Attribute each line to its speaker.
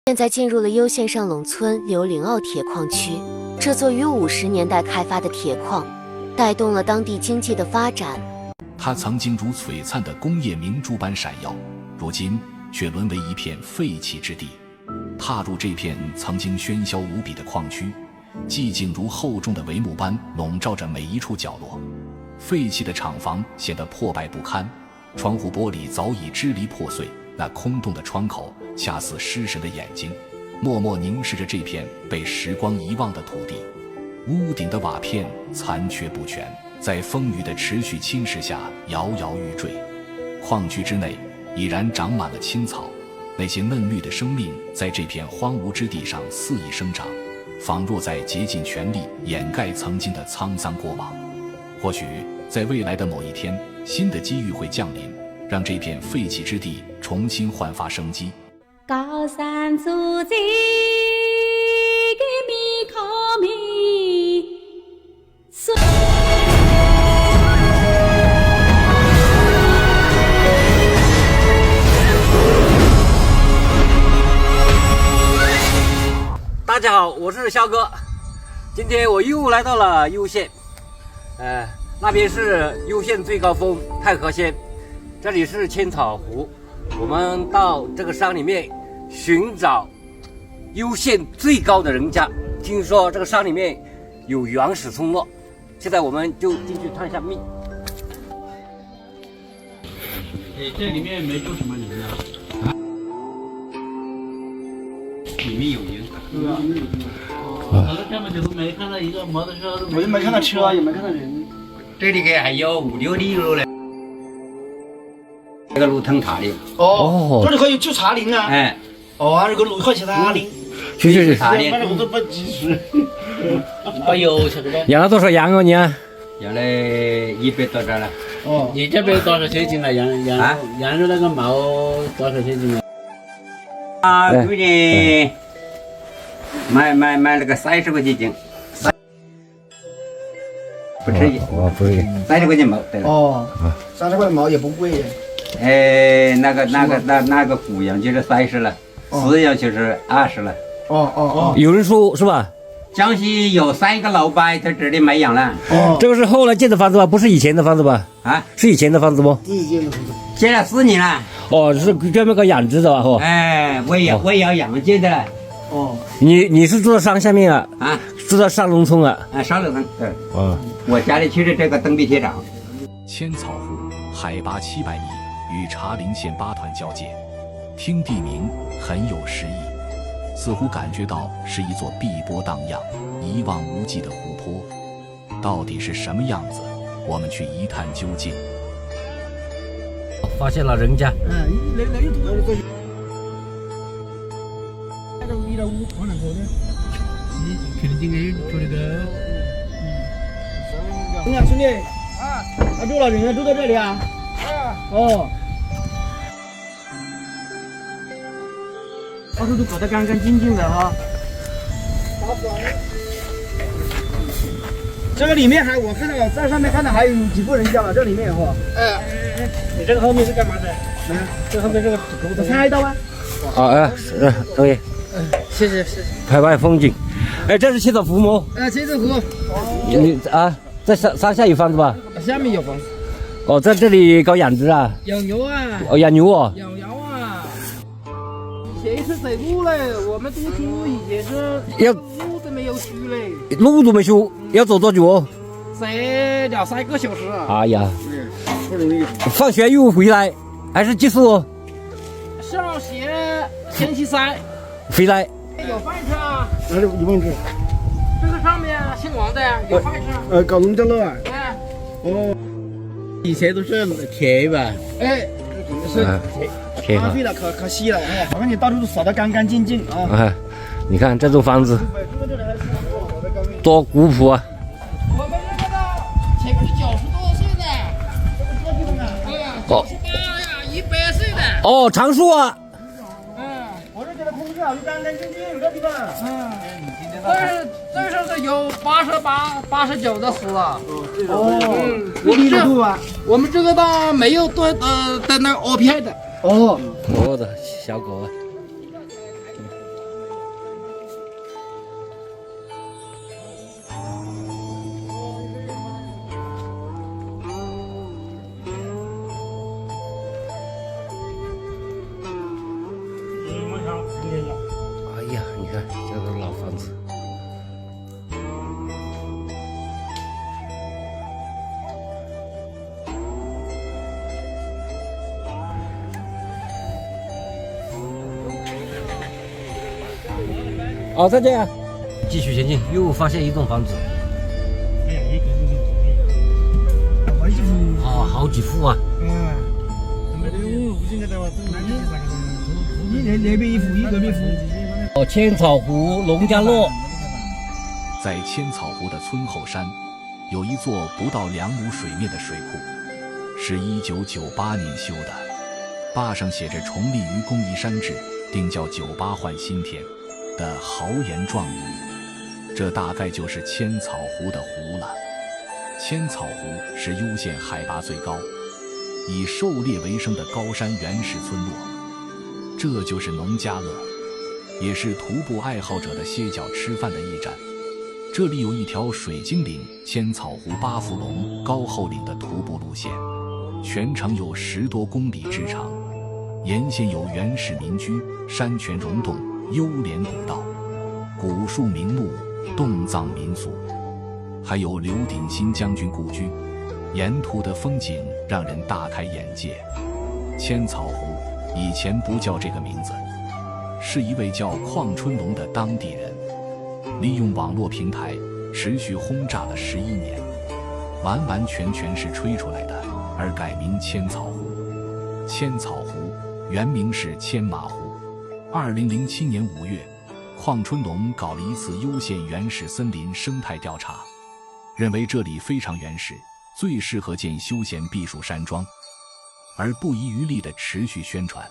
Speaker 1: 现在进入了攸县上垄村刘林坳铁矿区，这座于50年代开发的铁矿，带动了当地经济的发展。
Speaker 2: 它曾经如璀璨的工业明珠般闪耀，如今却沦为一片废弃之地。踏入这片曾经喧嚣无比的矿区，寂静如厚重的帷幕般笼罩着每一处角落。废弃的厂房显得破败不堪，窗户玻璃早已支离破碎，那空洞的窗口恰似失神的眼睛，默默凝视着这片被时光遗忘的土地。屋顶的瓦片残缺不全，在风雨的持续侵蚀下摇摇欲坠。矿区之内已然长满了青草，那些嫩绿的生命在这片荒芜之地上肆意生长，仿若在竭尽全力掩盖曾经的沧桑过往。或许在未来的某一天，新的机遇会降临，让这片废弃之地重新焕发生机。
Speaker 3: 高山祖籍给米靠米，
Speaker 4: 大家好，我是肖哥。今天我又来到了攸县，那边是攸县最高峰太和仙，这里是千草湖。我们到这个山里面寻找攸县最高的人家。听说这个山里面有原始村落，现在我们就进去探一下秘。
Speaker 5: 这里面没住什么人啊？里面有人。是啊。我根本就是没看到一个摩托车，
Speaker 6: 我也没看到车，也没看到人。
Speaker 5: 这里还有5-6里路嘞。这个路通塔的。
Speaker 6: 哦，这里可以去茶林啊。
Speaker 5: 哎。
Speaker 6: 哦，这个路可以去茶林。
Speaker 5: 去茶林。
Speaker 6: 那我都不及时。
Speaker 5: 哎呦，这个。
Speaker 7: 养了多少羊啊你？
Speaker 5: 养了100多只了。
Speaker 6: 哦。
Speaker 5: 你这边多少钱斤了？羊肉那个毛多少钱斤了？最近卖那个30块钱斤。不吃一，
Speaker 7: 不是
Speaker 5: 30块钱毛，对了。
Speaker 6: 哦，30块毛也不贵。
Speaker 5: 那个谷羊就是30了，饲养就是20了。
Speaker 6: 哦。
Speaker 7: 有人说是吧？
Speaker 5: 江西有3个老板在这里卖羊了。
Speaker 6: 哦，
Speaker 7: 这个是后来建的房子吧？不是以前的房子吧？
Speaker 5: 啊，
Speaker 7: 是以前的房子不？
Speaker 5: 建了4年了。
Speaker 7: 哦，是专门搞养殖的吧？哦。
Speaker 5: 我也要养鸡的了。
Speaker 6: 哦，
Speaker 7: 你是住在山下面啊？
Speaker 5: 啊，
Speaker 7: 住在上农村啊？
Speaker 5: 上农村。对。
Speaker 7: 哦。
Speaker 5: 我家里就是这个登壁铁厂。
Speaker 2: 千草湖海拔700米，与茶陵县8团交界。听地名很有诗意，似乎感觉到是一座碧波荡漾、一望无际的湖泊。到底是什么样子？我们去一探究竟。
Speaker 7: 发现了人家。
Speaker 6: 兄弟，住了人住在这里啊？哦。到处都搞得干干净净的哈。这个里面我看到在上面看到还有几户人家了，这里面哈。你这个后面是干嘛的？这后面这个我拍到吗？
Speaker 7: 对。
Speaker 6: 谢谢。
Speaker 7: 拍拍风景。这是千草湖吗？
Speaker 6: 千草湖。
Speaker 7: 你在山下有房子吧？
Speaker 6: 下面有房子。
Speaker 7: 哦，在这里搞养殖啊？
Speaker 6: 养牛啊。
Speaker 7: 哦，养牛啊。
Speaker 6: 养羊啊。以前是走路嘞，我们读书以前是路都没有去嘞。
Speaker 7: 路都没修，要走多久？
Speaker 6: 走2-3个小时。
Speaker 7: 哎呀，
Speaker 6: 不容易。
Speaker 7: 放学又回来，还是寄宿？
Speaker 6: 上学星期3
Speaker 7: 回来。
Speaker 6: 有饭吃啊？
Speaker 8: 哪里有饭吃？
Speaker 6: 这个上面姓王的有饭吃。
Speaker 8: 搞农家乐啊？
Speaker 6: 哦。
Speaker 5: 以前都是田吧？
Speaker 6: 是
Speaker 7: 田啊。
Speaker 6: 对了，可惜了。我看你到处都扫得干干净净啊。
Speaker 7: 你看这栋房子多古朴啊！
Speaker 6: 我们这个前面是90多岁的，这个地方啊，98呀，100岁的。
Speaker 7: 哦，长树啊。
Speaker 6: 我这觉得空气好，干干净净，这地方。这是有88、89的死了。我们这个倒没有在那凹片的。
Speaker 7: 我的小狗啊。
Speaker 4: 哦，再见啊！继续前进，又发现一栋房子。
Speaker 6: 哎呀，一个都没好几户。
Speaker 4: 哦，好几户啊。
Speaker 6: 那边一户，一个边户。
Speaker 4: 哦，千草湖农家乐。
Speaker 2: 在千草湖的村后山，有一座不到2亩水面的水库，是1998年修的，坝上写着“重立于公益山志，定叫98换新天”的豪言壮语。这大概就是千草湖的湖了。千草湖是攸县海拔最高，以狩猎为生的高山原始村落。这就是农家乐，也是徒步爱好者的歇脚吃饭的驿站。这里有一条水晶岭千草湖八福龙高后岭的徒步路线，全长有10多公里之长，沿线有原始民居、山泉溶洞、优廉古道、古树名木、洞葬民俗，还有刘鼎新将军故居，沿途的风景让人大开眼界。千草湖以前不叫这个名字，是一位叫邝春龙的当地人利用网络平台持续轰炸了11年，完完全全是吹出来的，而改名千草湖。千草湖原名是千马湖。2007年5月，邝春龙搞了一次攸县原始森林生态调查，认为这里非常原始，最适合建休闲避暑山庄，而不遗余力地持续宣传。